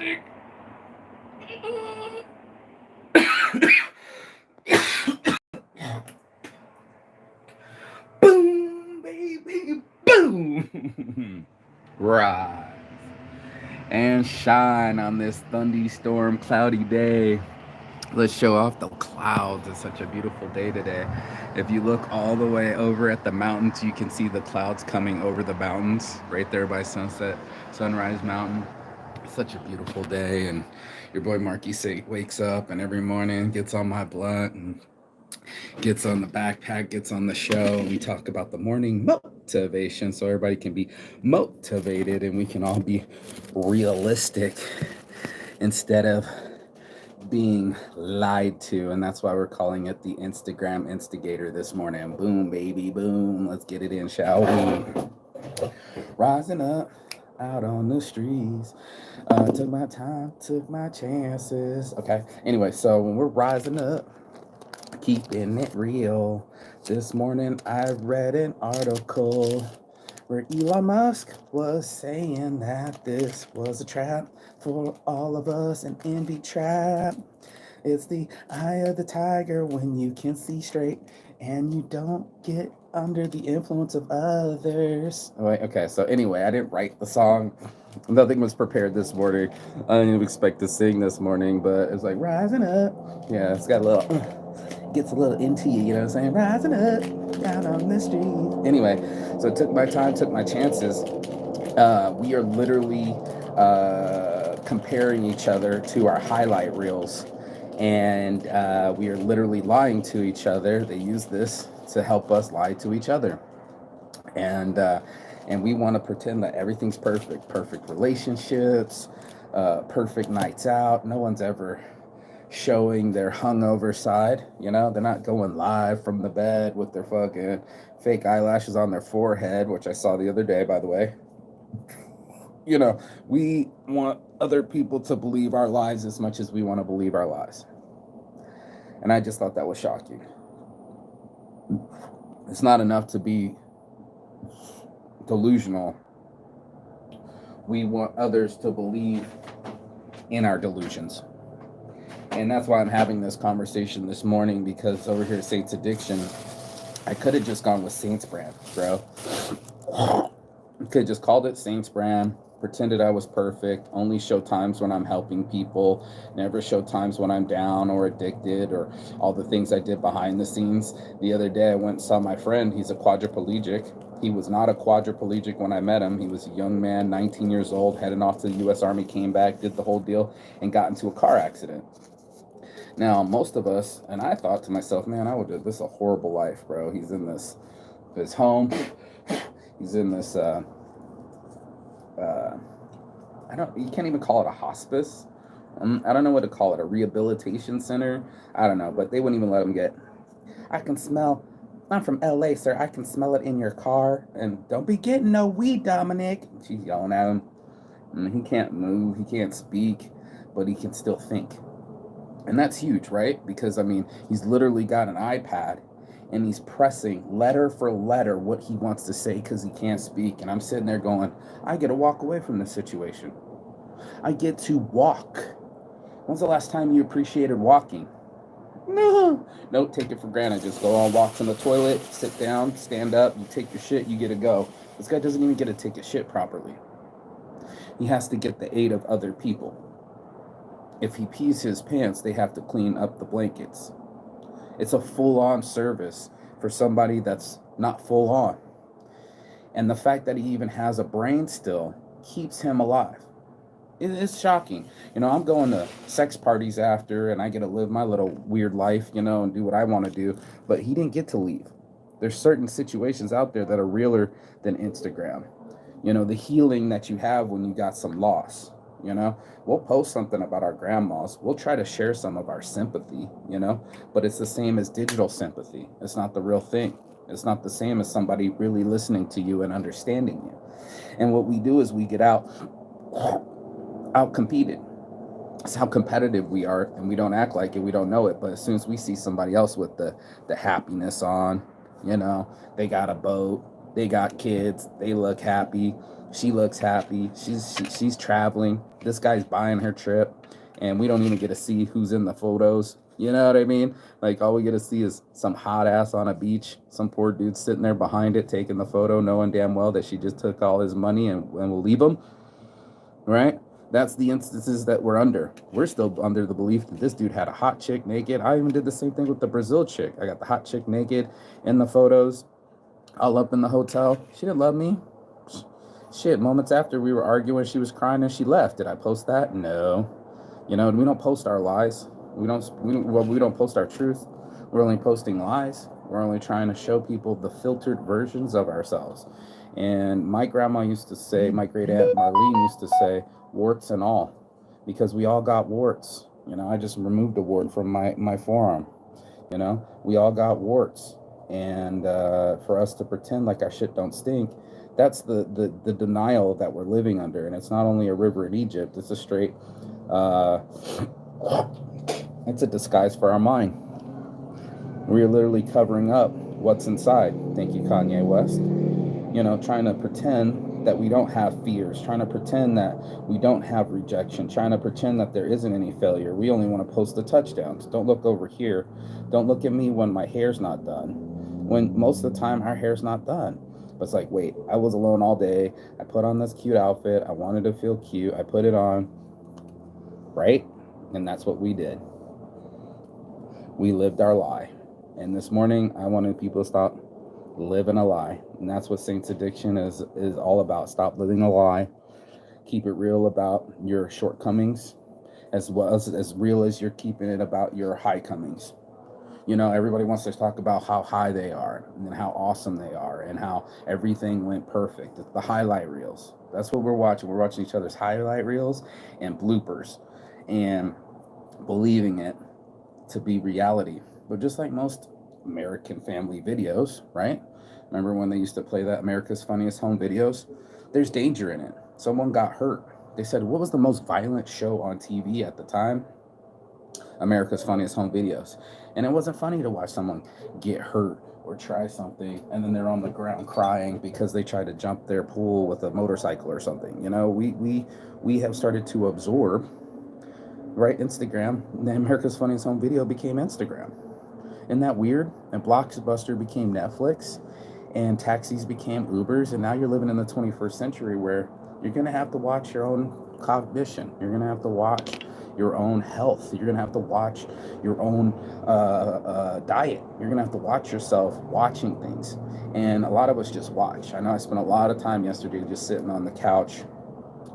music. Boom, baby, boom. Rise and shine on this thunderstorm, cloudy day. Let's show off the clouds. It's such a beautiful day today. If you look all the way over at the mountains, you can see the clouds coming over the mountains right there by Sunrise Mountain. It's such a beautiful day, and your boy Marky wakes up and every morning gets on my blunt and gets on the backpack, gets on the show, and we talk about the morning motivation so everybody can be motivated and we can all be realistic instead of being lied to. And that's why we're calling it the Instagram Instigator this morning. Boom, baby, boom. Let's get it in, shall we? Rising up out on the streets. Took my time, took my chances. Okay. Anyway, so when we're rising up, keeping it real. This morning I read an article where Elon Musk was saying that this was a trap for all of us, an envy trap. It's the eye of the tiger when you can see straight and you don't get under the influence of others. Oh, wait, okay, so anyway, I didn't write the song. Nothing was prepared this morning. I didn't even expect to sing this morning, but it's like rising up. Yeah, it's got a little, gets a little into you, you know what I'm saying? Rising up, down on the street. Anyway, so I took my time, took my chances. We are literally comparing each other to our highlight reels. And we are literally lying to each other. They use this to help us lie to each other. And we want to pretend that everything's perfect. Perfect relationships, perfect nights out. No one's ever showing their hungover side. You know, they're not going live from the bed with their fucking fake eyelashes on their forehead, which I saw the other day, by the way. You know, we want other people to believe our lies as much as we want to believe our lies. And I just thought that was shocking. It's not enough to be delusional. We want others to believe in our delusions. And that's why I'm having this conversation this morning, because over here at Saints Addiction, I could have just gone with Saints brand, bro. Could have just called it Saints brand, pretended I was perfect, only show times when I'm helping people, never show times when I'm down or addicted or all the things I did behind the scenes. The other day I went and saw my friend. He's a quadriplegic. He was not a quadriplegic when I met him. He was a young man, 19 years old, heading off to the U.S. Army, came back, did the whole deal, and got into a car accident. Now, most of us, and I thought to myself, man, I would do this a horrible life, bro. He's in his home. He's in this, you can't even call it a hospice. I don't know what to call it, a rehabilitation center. I don't know, but they wouldn't even let him I can smell, I'm from LA, sir. I can smell it in your car. And don't be getting no weed, Dominic. She's yelling at him. And he can't move, he can't speak, but he can still think. And that's huge, right? Because, I mean, he's literally got an iPad and he's pressing letter for letter what he wants to say because he can't speak. And I'm sitting there going, I get to walk away from this situation. I get to walk. When's the last time you appreciated walking? No, take it for granted. Just go on walks in the toilet, sit down, stand up, you take your shit, you get to go. This guy doesn't even get to take his shit properly. He has to get the aid of other people. If he pees his pants, they have to clean up the blankets. It's a full-on service for somebody that's not full-on. And the fact that he even has a brain still keeps him alive. It is shocking. You know, I'm going to sex parties after, and I get to live my little weird life, you know, and do what I want to do. But he didn't get to leave. There's certain situations out there that are realer than Instagram. You know, the healing that you have when you got some loss. You know, we'll post something about our grandmas. We'll try to share some of our sympathy, you know, but it's the same as digital sympathy. It's not the real thing. It's not the same as somebody really listening to you and understanding you. And what we do is we get out competed. It's how competitive we are, and we don't act like it. We don't know it. But as soon as we see somebody else with the happiness on, you know, they got a boat, They got kids. They look happy. She looks happy. She's traveling. This guy's buying her trip, and we don't even get to see who's in the photos. You know what I mean? Like all we get to see is some hot ass on a beach. Some poor dude sitting there behind it taking the photo, knowing damn well that she just took all his money and will leave him. Right? That's the instances that we're under. We're still under the belief that this dude had a hot chick naked. I even did the same thing with the Brazil chick. I got the hot chick naked in the photos, all up in the hotel. She didn't love me. Shit, moments after we were arguing, she was crying and she left. Did I post that? No. You know, we don't post our lies. We don't post our truth. We're only posting lies. We're only trying to show people the filtered versions of ourselves. And my grandma used to say, my great aunt Marlene used to say, warts and all, because we all got warts. You know, I just removed a wart from my forearm. You know, we all got warts. And for us to pretend like our shit don't stink, that's the denial that we're living under. And it's not only a river in Egypt, it's a straight, it's a disguise for our mind. We're literally covering up what's inside. Thank you, Kanye West. You know, trying to pretend that we don't have fears, trying to pretend that we don't have rejection, trying to pretend that there isn't any failure. We only want to post the touchdowns. Don't look over here. Don't look at me when my hair's not done. When most of the time our hair's not done. But it's like, wait, I was alone all day. I put on this cute outfit. I wanted to feel cute. I put it on. Right? And that's what we did. We lived our lie. And this morning, I wanted people to stop living a lie. And that's what Saints Addiction is all about. Stop living a lie. Keep it real about your shortcomings, as well as real as you're keeping it about your high comings. You know, everybody wants to talk about how high they are and how awesome they are and how everything went perfect. It's the highlight reels. That's what we're watching. We're watching each other's highlight reels and bloopers and believing it to be reality. But just like most American family videos, right? Remember when they used to play that America's Funniest Home Videos? There's danger in it. Someone got hurt. They said, what was the most violent show on TV at the time? America's Funniest Home Videos. And it wasn't funny to watch someone get hurt or try something and then they're on the ground crying because they tried to jump their pool with a motorcycle or something. You know, we have started to absorb, right? Instagram, the America's Funniest Home Video became Instagram. Isn't that weird? And Blockbuster became Netflix, and taxis became Ubers, and now you're living in the 21st century where you're going to have to watch your own cognition. You're going to have to watch your own health. You're going to have to watch your own diet. You're going to have to watch yourself watching things. And a lot of us just watch. I know I spent a lot of time yesterday just sitting on the couch,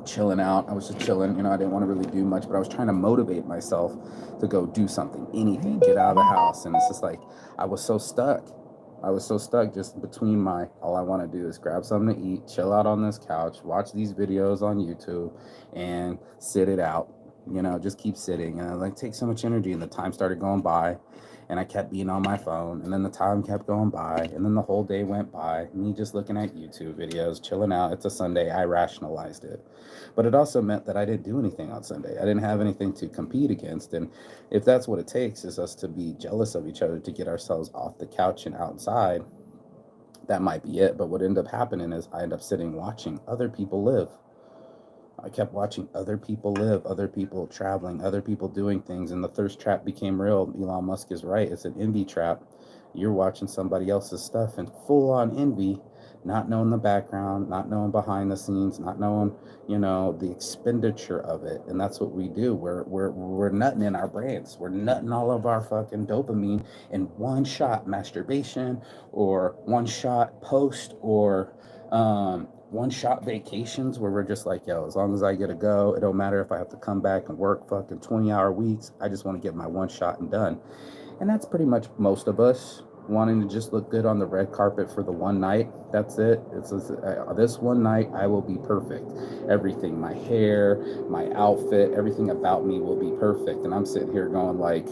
chilling out. I was just chilling. You know, I didn't want to really do much, but I was trying to motivate myself to go do something, anything, get out of the house. And it's just like, I was so stuck just between all I want to do is grab something to eat, chill out on this couch, watch these videos on YouTube, and sit it out. You know, just keep sitting. And it takes so much energy. And the time started going by, and I kept being on my phone, and then the time kept going by, and then the whole day went by, me just looking at YouTube videos, chilling out. It's a Sunday. I rationalized it. But it also meant that I didn't do anything on Sunday. I didn't have anything to compete against. And if that's what it takes, is us to be jealous of each other to get ourselves off the couch and outside, that might be it. But what ended up happening is I ended up sitting watching other people live. I kept watching other people live, other people traveling, other people doing things, and the thirst trap became real. Elon Musk is right. It's an envy trap. You're watching somebody else's stuff and full on envy, not knowing the background, not knowing behind the scenes, not knowing, you know, the expenditure of it. And that's what we do. We're nutting in our brains. We're nutting all of our fucking dopamine in one shot masturbation or one shot post or one shot vacations where we're just like, yo, as long as I get to go, it don't matter if I have to come back and work fucking 20-hour weeks. I just want to get my one shot and done. And that's pretty much most of us wanting to just look good on the red carpet for the one night. That's it. It's this one night I will be perfect. Everything, my hair, my outfit, everything about me will be perfect. And I'm sitting here going like,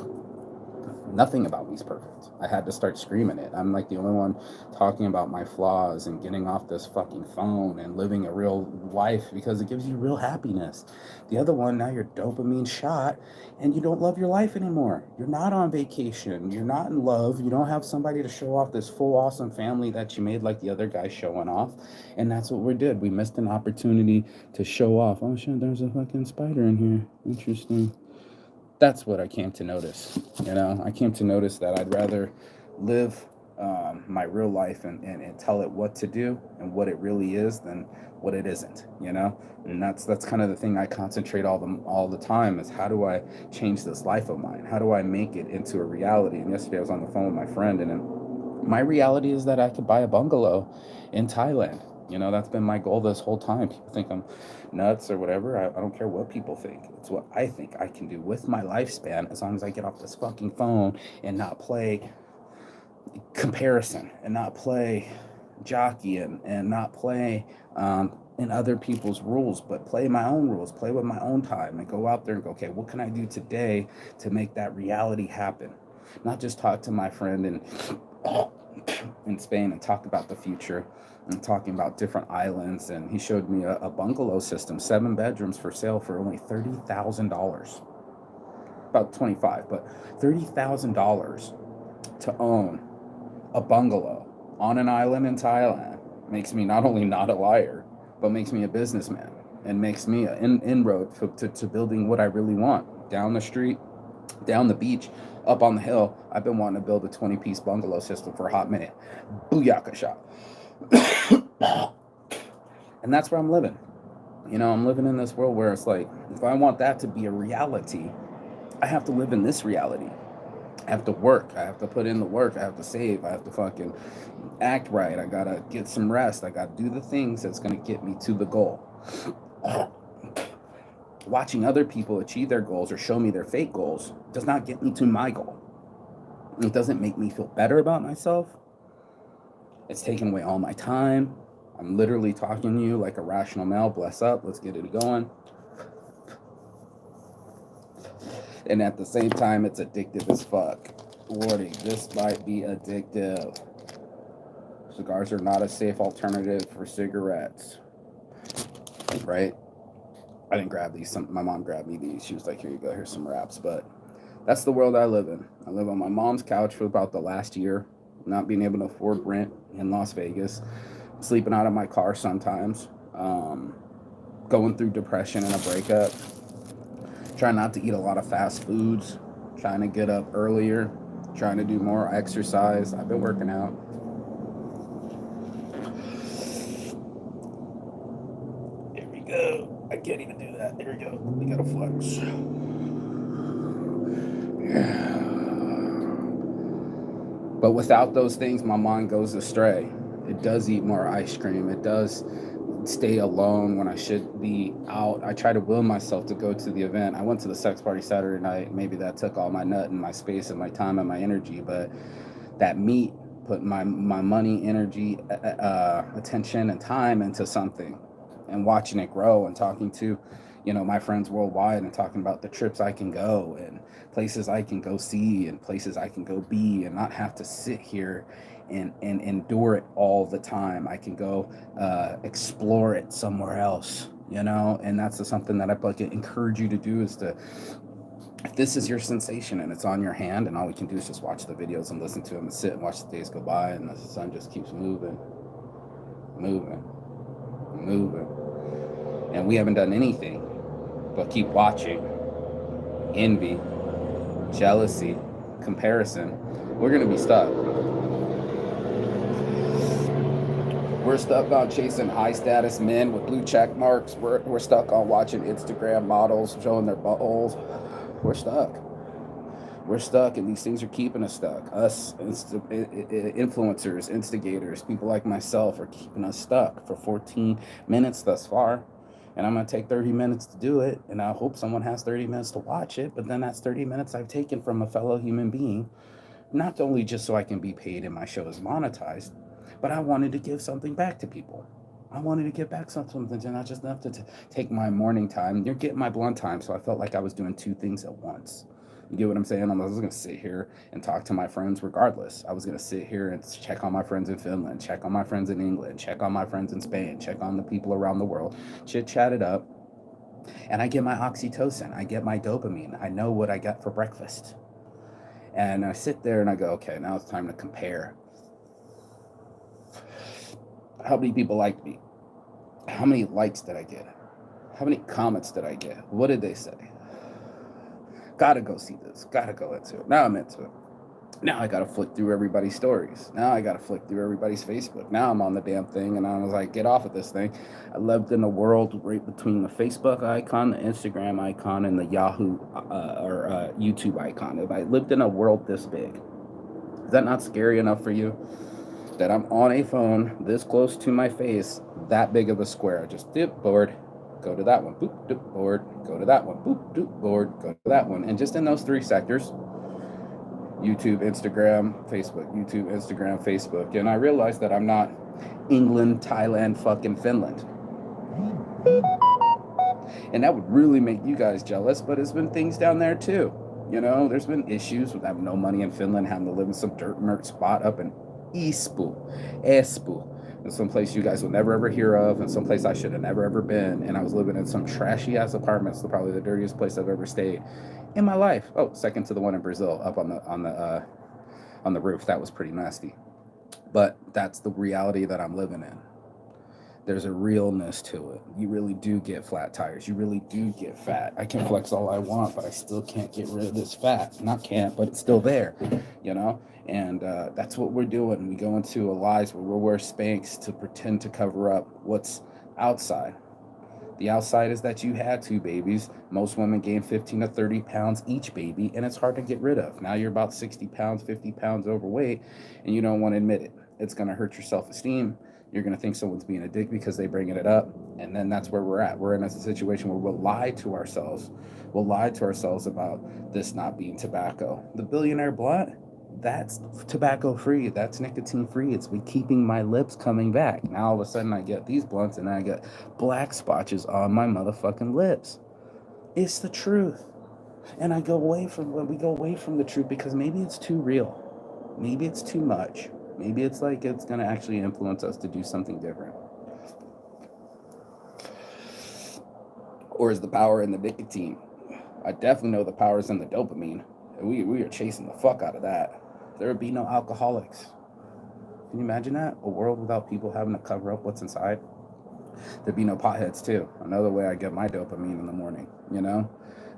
Nothing about me is perfect. I had to start screaming it. I'm like the only one talking about my flaws and getting off this fucking phone and living a real life because it gives you real happiness. The other one, now you're dopamine shot and you don't love your life anymore. You're not on vacation. You're not in love. You don't have somebody to show off this full awesome family that you made like the other guy showing off. And that's what we did. We missed an opportunity to show off. Oh shit, there's a fucking spider in here. Interesting. That's what I came to notice. I came to notice that I'd rather live my real life and tell it what to do and what it really is than what it isn't. And that's kind of the thing I concentrate all the time is how do I change this life of mine? How do I make it into a reality? And yesterday I was on the phone with my friend, and my reality is that I could buy a bungalow in Thailand. That's been my goal this whole time. People think I'm nuts or whatever. I don't care what people think. It's what I think I can do with my lifespan as long as I get off this fucking phone and not play comparison and not play jockey and not play in other people's rules, but play my own rules, play with my own time and go out there and go, okay, what can I do today to make that reality happen? Not just talk to my friend in Spain and talk about the future and talking about different islands. And he showed me a bungalow system, 7 bedrooms for sale for only $30,000, about 25, but $30,000 to own a bungalow on an island in Thailand makes me not only not a liar, but makes me a businessman and makes me an inroad to building what I really want. Down the street, down the beach, up on the hill, I've been wanting to build a 20-piece bungalow system for a hot minute. Booyaka shot. And that's where I'm living. I'm living in this world where it's like, if I want that to be a reality, I have to live in this reality. I have to work. I have to put in the work. I have to save. I have to fucking act right. I gotta get some rest. I gotta do the things that's gonna get me to the goal. Watching other people achieve their goals or show me their fake goals does not get me to my goal. It doesn't make me feel better about myself. It's taking away all my time. I'm literally talking to you like a rational male. Bless up. Let's get it going. And at the same time, it's addictive as fuck. Warning, this might be addictive. Cigars are not a safe alternative for cigarettes. Right? I didn't grab these. My mom grabbed me these. She was like, here you go, here's some wraps. But that's the world I live in. I live on my mom's couch for about the last year, not being able to afford rent in Las Vegas, sleeping out of my car sometimes, going through depression and a breakup, trying not to eat a lot of fast foods, trying to get up earlier, trying to do more exercise. I've been working out. Here we go. I can't even do that. There we go. We gotta flex. Yeah. But without those things, my mind goes astray. It does eat more ice cream. It does stay alone when I should be out. I try to will myself to go to the event. I went to the sex party Saturday night. Maybe that took all my nut and my space and my time and my energy, but that meat put my money, energy, attention, and time into something and watching it grow and talking to my friends worldwide and talking about the trips I can go and places I can go see and places I can go be and not have to sit here and endure it all the time. I can go explore it somewhere else, and that's something that I encourage you to do is to, if this is your sensation and it's on your hand and all we can do is just watch the videos and listen to them and sit and watch the days go by and the sun just keeps moving, and we haven't done anything but keep watching. Envy, jealousy, comparison. We're going to be stuck. We're stuck on chasing high status men with blue check marks. We're stuck on watching Instagram models showing their buttholes. We're stuck, and these things are keeping us stuck. Us, influencers, instigators, people like myself are keeping us stuck for 14 minutes thus far. And I'm going to take 30 minutes to do it, and I hope someone has 30 minutes to watch it, but then that's 30 minutes I've taken from a fellow human being, not only just so I can be paid and my show is monetized, but I wanted to give something back to people. I wanted to give back something, not just enough to take my morning time. You're getting my blunt time, so I felt like I was doing 2 things at once. You get what I'm saying? I was going to sit here and talk to my friends regardless. I was going to sit here and check on my friends in Finland, check on my friends in England, check on my friends in Spain, check on the people around the world, chit chat it up. And I get my oxytocin, I get my dopamine. I know what I got for breakfast. And I sit there and I go, okay, now it's time to compare. How many people liked me? How many likes did I get? How many comments did I get? What did they say? Gotta go see this. Gotta go into it. Now I'm into it. Now I gotta flick through everybody's stories. Now I gotta flick through everybody's Facebook. Now I'm on the damn thing and I was like, get off of this thing. I lived in a world right between the Facebook icon, the Instagram icon, and the Yahoo or YouTube icon. If I lived in a world this big, is that not scary enough for you? That I'm on a phone this close to my face, that big of a square. I just dip board, go to that one, boop, dip board, go to that one, boop, dip board, go to that one. And just in those three sectors, YouTube, Instagram, Facebook, YouTube, Instagram, Facebook. And I realized that I'm not England, Thailand, fucking Finland. And that would really make you guys jealous, but it's been things down there too. You know, there's been issues with having no money in Finland, having to live in some dirt mert spot up in Espoo, in some place you guys will never ever hear of, and some place I should have never ever been. And I was living in some trashy ass apartments, probably the dirtiest place I've ever stayed in my life. Oh, second to the one in Brazil, up on the roof. That was pretty nasty. But that's the reality that I'm living in. There's a realness to it. You really do get flat tires. You really do get fat. I can flex all I want, but I still can't get rid of this fat. Not can't, but it's still there, you know? And that's what we're doing. We go into a lies where we'll wear Spanx to pretend to cover up what's outside. The outside is that you had two babies. Most women gain 15 to 30 pounds each baby, and it's hard to get rid of. Now you're about 60 pounds, 50 pounds overweight, and you don't want to admit it. It's going to hurt your self-esteem. You're going to think someone's being a dick because they bringing it up. And then that's where we're at. We're in a situation where we'll lie to ourselves. We'll lie to ourselves about this not being tobacco. The billionaire blunt, that's tobacco free. That's nicotine free. It's been keeping my lips coming back. Now all of a sudden I get these blunts and I get black spotches on my motherfucking lips. It's the truth. And we go away from the truth because maybe it's too real. Maybe it's too much. Maybe it's like it's going to actually influence us to do something different. Or is the power in the nicotine? I definitely know the power is in the dopamine. And we are chasing the fuck out of that. There would be no alcoholics. Can you imagine that? A world without people having to cover up what's inside? There'd be no potheads too. Another way I get my dopamine in the morning, you know?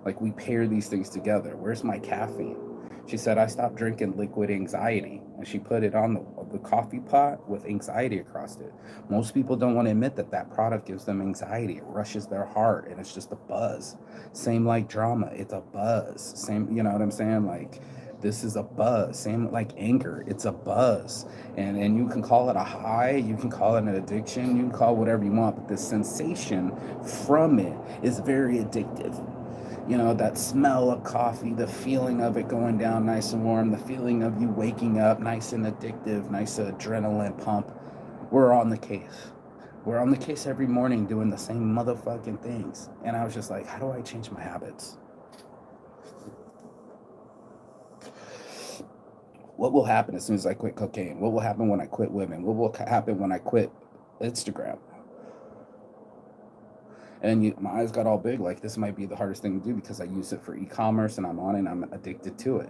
Like we pair these things together. Where's my caffeine? She said, I stopped drinking liquid anxiety. And she put it on the coffee pot with anxiety across it. Most people don't want to admit that that product gives them anxiety. It rushes their heart and it's just a buzz. Same like drama. It's a buzz. Same, you know what I'm saying? Like, this is a buzz. Same like anger. It's a buzz. And you can call it a high. You can call it an addiction. You can call it whatever you want. But the sensation from it is very addictive. You know, that smell of coffee, the feeling of it going down nice and warm, the feeling of you waking up nice and addictive, nice adrenaline pump. We're on the case. We're on the case every morning doing the same motherfucking things. And I was just like, how do I change my habits? What will happen as soon as I quit cocaine? What will happen when I quit women? What will happen when I quit Instagram? And my eyes got all big, like this might be the hardest thing to do because I use it for e-commerce and I'm on it and I'm addicted to it.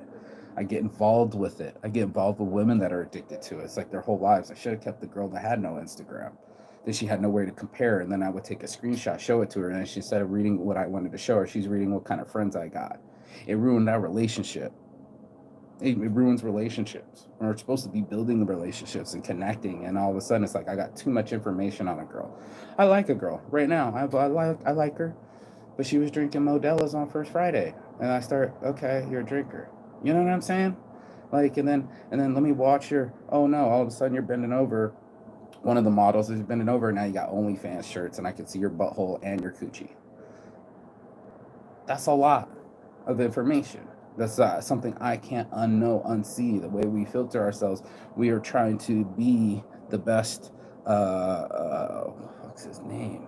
I get involved with it. I get involved with women that are addicted to it. It's like their whole lives. I should have kept the girl that had no Instagram. Then she had nowhere to compare. And then I would take a screenshot, show it to her. And then she, instead of reading what I wanted to show her, she's reading what kind of friends I got. It ruined that relationship. It ruins relationships. We're supposed to be building the relationships and connecting, and all of a sudden it's like I got too much information on a girl. I like a girl right now. I like her, but she was drinking Modelo's on First Friday, and I start, okay, you're a drinker. You know what I'm saying? Like, and then let me watch her. Oh no! All of a sudden you're bending over. One of the models is bending over. Now you got OnlyFans shirts, and I can see your butthole and your coochie. That's a lot of information. That's something I can't unsee. The way we filter ourselves, we are trying to be the best. What's his name?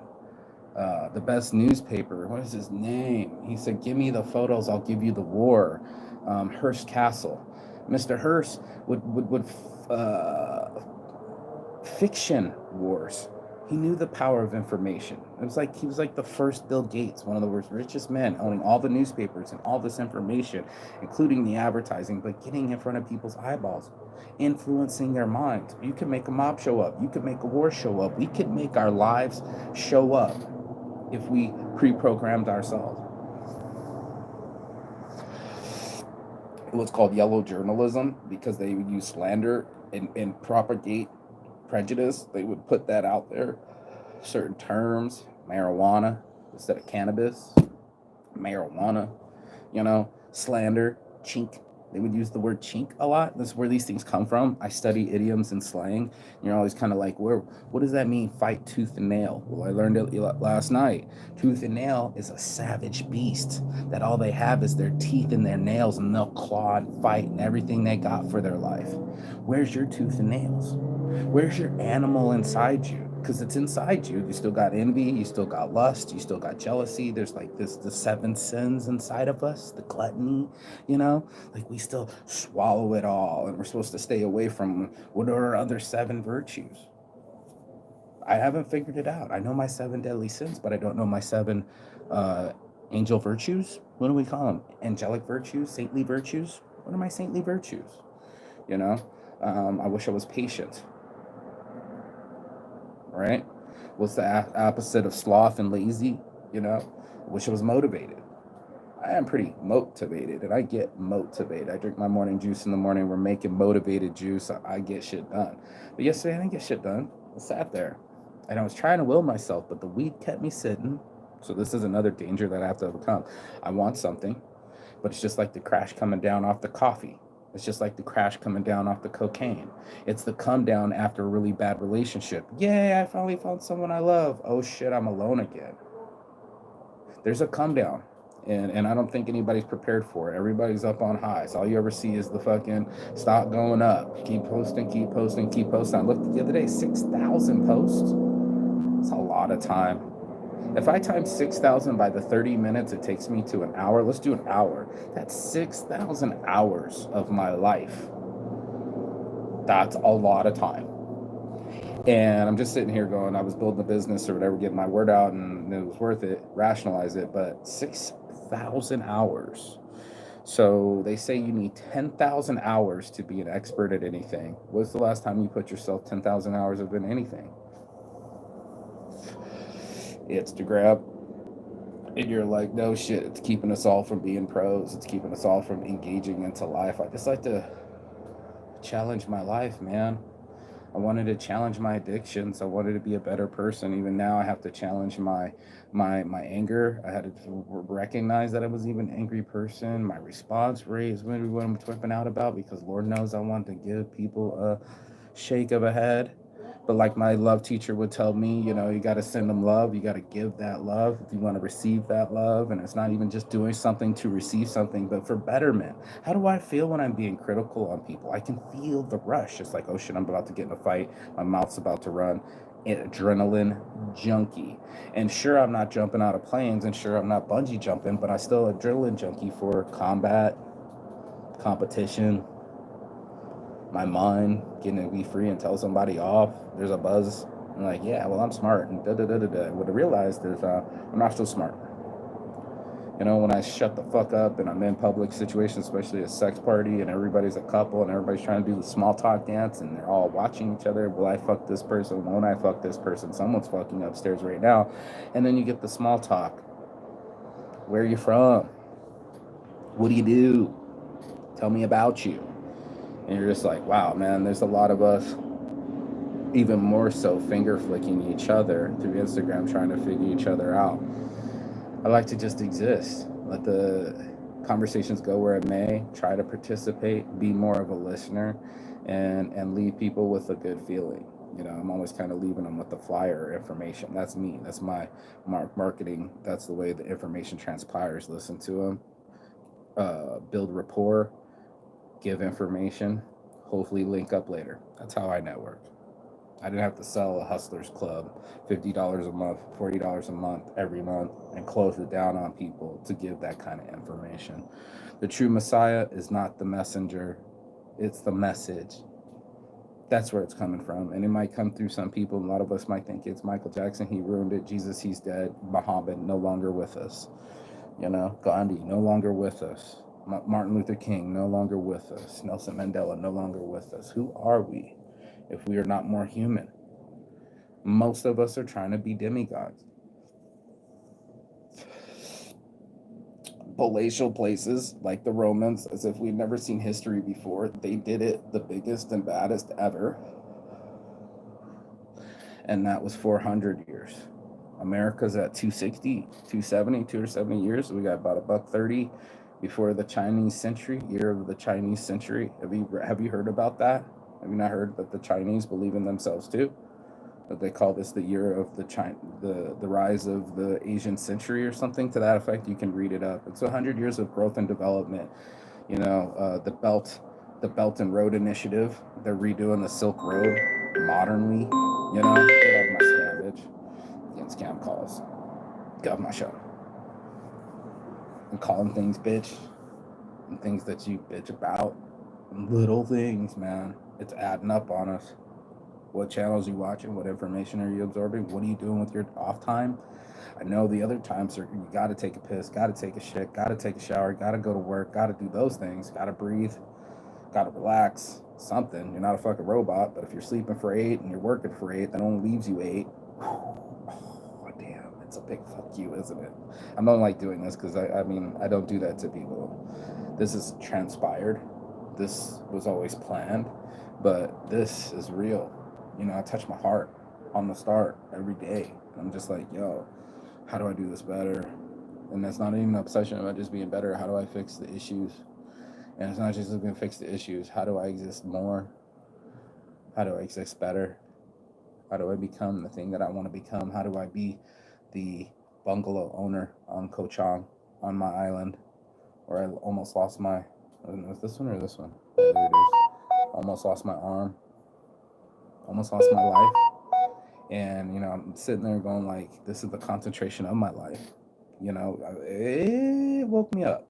the best newspaper. What is his name? He said, "Give me the photos, I'll give you the war." Hearst Castle. Mr. Hearst would fiction wars. He knew the power of information. It was like he was like the first Bill Gates, one of the world's richest men, owning all the newspapers and all this information, including the advertising, but getting in front of people's eyeballs, influencing their minds. You could make a mob show up. You could make a war show up. We could make our lives show up if we pre-programmed ourselves. It was called yellow journalism because they would use slander and propagate prejudice. They would put that out there. Certain terms, marijuana instead of cannabis, marijuana, slander, chink. They would use the word chink a lot. That's where these things come from. I study idioms and slang. You're always kind of like, what does that mean? Fight tooth and nail. Well, I learned it last night. Tooth and nail is a savage beast that all they have is their teeth and their nails, and they'll claw and fight and everything they got for their life. Where's your tooth and nails? Where's your animal inside you? Because it's inside you. You still got envy, you still got lust, you still got jealousy. There's like the 7 sins inside of us, the gluttony, like we still swallow it all, and we're supposed to stay away from what are our other 7 virtues. I haven't figured it out. I know my 7 deadly sins, but I don't know my 7 angel virtues. What do we call them? Angelic virtues, saintly virtues. What are my saintly virtues? I wish I was patient. Right? What's the opposite of sloth and lazy? I wish I was motivated. I am pretty motivated, and I get motivated. I drink my morning juice in the morning. We're making motivated juice. I get shit done. But yesterday, I didn't get shit done. I sat there, and I was trying to will myself, but the weed kept me sitting. So this is another danger that I have to overcome. I want something, but it's just like the crash coming down off the coffee. It's just like the crash coming down off the cocaine. It's the come down after a really bad relationship. Yay, I finally found someone I love. Oh shit, I'm alone again. There's a come down. And I don't think anybody's prepared for it. Everybody's up on highs. All you ever see is the fucking stock going up. Keep posting, keep posting, keep posting. I looked the other day, 6,000 posts. It's a lot of time. If I times 6,000 by the 30 minutes it takes me to an hour, let's do an hour. That's 6,000 hours of my life. That's a lot of time. And I'm just sitting here going, I was building a business or whatever, getting my word out, and it was worth it, rationalize it, but 6,000 hours. So they say you need 10,000 hours to be an expert at anything. What's the last time you put yourself 10,000 hours of in anything? It's to grab, and you're like, no shit, it's keeping us all from being pros. It's keeping us all from engaging into life. I just like to challenge my life, man. I wanted to challenge my addictions. I wanted to be a better person. Even now, I have to challenge my anger. I had to recognize that I was even an angry person. My response rate is maybe what I'm tripping out about, because Lord knows I want to give people a shake of a head. But like my love teacher would tell me, you got to send them love. You got to give that love if you want to receive that love. And it's not even just doing something to receive something, but for betterment. How do I feel when I'm being critical on people? I can feel the rush. It's like, oh shit, I'm about to get in a fight. My mouth's about to run. Adrenaline junkie. And sure, I'm not jumping out of planes, and sure, I'm not bungee jumping, but I still adrenaline junkie for combat, competition, my mind, getting to be free and tell somebody off. There's a buzz. I'm like, yeah, well, I'm smart. And da-da-da-da-da. What I realized is I'm not so smart. When I shut the fuck up and I'm in public situations, especially a sex party, and everybody's a couple and everybody's trying to do the small talk dance and they're all watching each other. Will I fuck this person? Won't I fuck this person? Someone's fucking upstairs right now. And then you get the small talk. Where are you from? What do you do? Tell me about you. And you're just like, wow, man, there's a lot of us, even more so, finger flicking each other through Instagram, trying to figure each other out. I like to just exist, let the conversations go where it may, try to participate, be more of a listener, and leave people with a good feeling. I'm always kind of leaving them with the flyer information. That's me. That's my marketing. That's the way the information transpires. Listen to them, build rapport, give information, hopefully link up later. That's how I network. I didn't have to sell a Hustlers Club $50 a month, $40 a month, every month, and close it down on people to give that kind of information. The true Messiah is not the messenger, it's the message. That's where it's coming from. And it might come through some people. A lot of us might think it's Michael Jackson, he ruined it. Jesus, he's dead. Muhammad, no longer with us. Gandhi, no longer with us. Martin Luther King, no longer with us. Nelson Mandela, no longer with us. Who are we if we are not more human? Most of us are trying to be demigods. Palatial places like the Romans, as if we've never seen history before, they did it the biggest and baddest ever. And that was 400 years. America's at 260, 270 years. We got about $1.30 before the Chinese century, year of the Chinese century. Have you heard about that? Have you not heard that the Chinese believe in themselves too? That they call this the year of the rise of the Asian century or something to that effect. You can read it up. It's 100 years of growth and development. The Belt and Road Initiative. They're redoing the Silk Road modernly. Get off my scam, bitch. Getting scam calls. Get off my show. And calling things bitch. And things that you bitch about. And little things, man. It's adding up on us. What channels are you watching? What information are you absorbing? What are you doing with your off time? I know the other times you got to take a piss, got to take a shit, got to take a shower, got to go to work, got to do those things, got to breathe, got to relax, something. You're not a fucking robot, but if you're sleeping for 8 and you're working for 8, that only leaves you 8. Oh, damn. It's a big fuck you, isn't it? I'm not like doing this because I don't do that to people. This is transpired. This was always planned, but this is real. I touch my heart on the start every day. I'm just like, yo, how do I do this better? And that's not even an obsession about just being better. How do I fix the issues? And it's not just going to fix the issues. How do I exist more? How do I exist better? How do I become the thing that I want to become? How do I be the bungalow owner on Koh Chang on my island where I almost lost my, was this one or this one? Yeah, there it is. Almost lost my arm. Almost lost my life. And, I'm sitting there going like, this is the concentration of my life. It woke me up.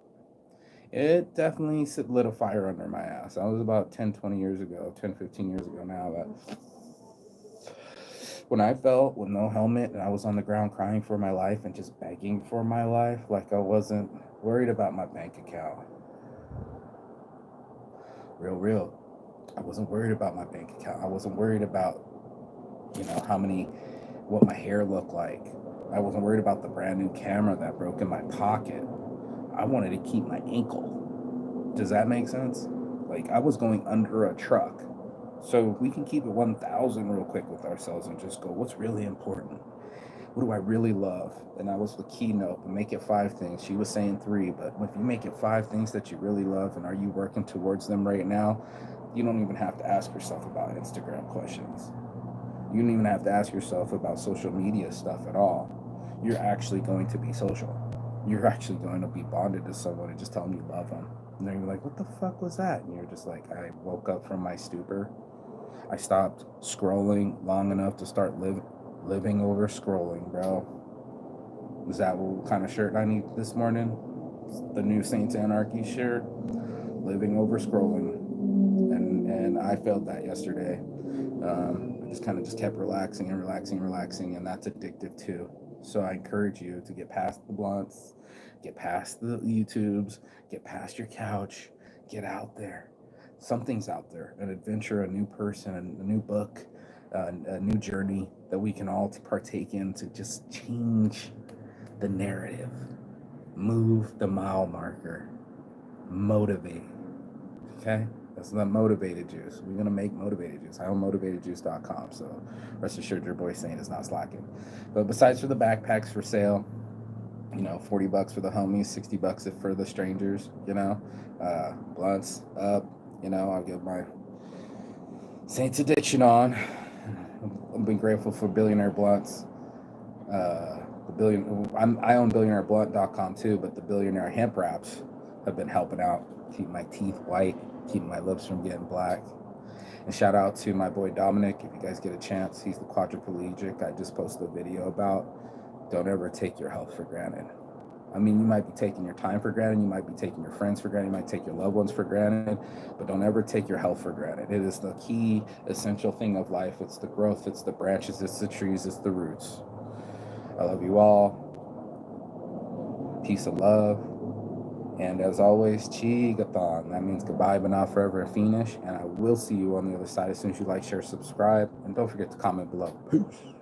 It definitely lit a fire under my ass. I was about 10, 20 years ago, 10, 15 years ago now. But when I felt with no helmet and I was on the ground crying for my life and just begging for my life, like I wasn't worried about my bank account. Real. I wasn't worried about my bank account. I wasn't worried about, what my hair looked like. I wasn't worried about the brand new camera that broke in my pocket. I wanted to keep my ankle. Does that make sense? Like, I was going under a truck. So we can keep it 1,000 real quick with ourselves and just go, what's really important? What do I really love? And that was the keynote. Make it 5 things. She was saying 3, but if you make it 5 things that you really love, and are you working towards them right now, you don't even have to ask yourself about Instagram questions. You don't even have to ask yourself about social media stuff at all. You're actually going to be social. You're actually going to be bonded to someone and just tell them you love them. And they're like, what the fuck was that? And you're just like, I woke up from my stupor. I stopped scrolling long enough to start living over scrolling, bro. Is that what kind of shirt I need this morning? The new Saints Anarchy shirt. Living over scrolling. And I felt that yesterday. I just kind of kept relaxing, and that's addictive too. So I encourage you to get past the blunts, get past the YouTubes, get past your couch, get out there. Something's out there, an adventure, a new person, a new book, a new journey that we can all partake in to just change the narrative, move the mile marker, motivate. Okay? That's the motivated juice. We're going to make motivated juice. I own motivatedjuice.com, so rest assured your boy Saint is not slacking. But besides for the backpacks for sale, $40 for the homies, $60 for the strangers, blunts up, I'll give my Saints addiction on. I've been grateful for Billionaire Blunts. I own billionaireblunt.com too, but the Billionaire Hemp Wraps have been helping out, keep my teeth white, keep my lips from getting black. And shout out to my boy Dominic. If you guys get a chance, he's the quadriplegic I just posted a video about. Don't ever take your health for granted. I mean, you might be taking your time for granted, you might be taking your friends for granted, you might take your loved ones for granted, but don't ever take your health for granted. It is the key, essential thing of life. It's the growth, it's the branches, it's the trees, it's the roots. I love you all. Peace and love. And as always, Chigathon. That means goodbye, but not forever and finish. And I will see you on the other side as soon as you like, share, subscribe. And don't forget to comment below. Peace.